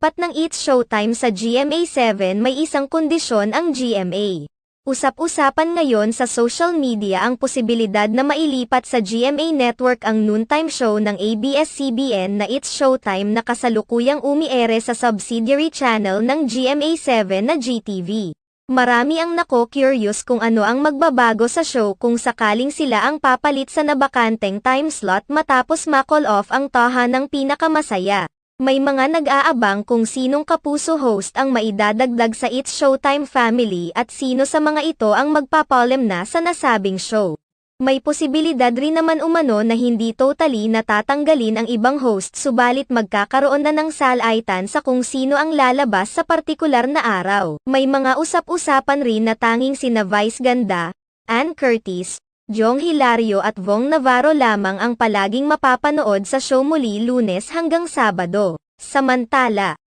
paglipat ng It's Showtime sa GMA7 may isang kondisyon ang GMA. Usap-usapan ngayon sa social media ang posibilidad na mailipat sa GMA Network ang noontime show ng ABS-CBN na It's Showtime na kasalukuyang umiere sa subsidiary channel ng GMA7 na GTV. Marami ang nako-curious kung ano ang magbabago sa show kung sakaling sila ang papalit sa nabakanteng time slot matapos ma-call off ang tahanang pinakamasaya. May mga nag-aabang kung sinong kapuso host ang maidadagdag sa It's Showtime family at sino sa mga ito ang magpapalem na sa nasabing show. May posibilidad rin naman umano na hindi totally natatanggalin ang ibang host subalit magkakaroon na ng salaitan sa kung sino ang lalabas sa partikular na araw. May mga usap-usapan rin na tanging sina Vice Ganda, Ann Curtis, Jong Hilario at Vong Navarro lamang ang palaging mapapanood sa show muli Lunes hanggang Sabado. Samantala,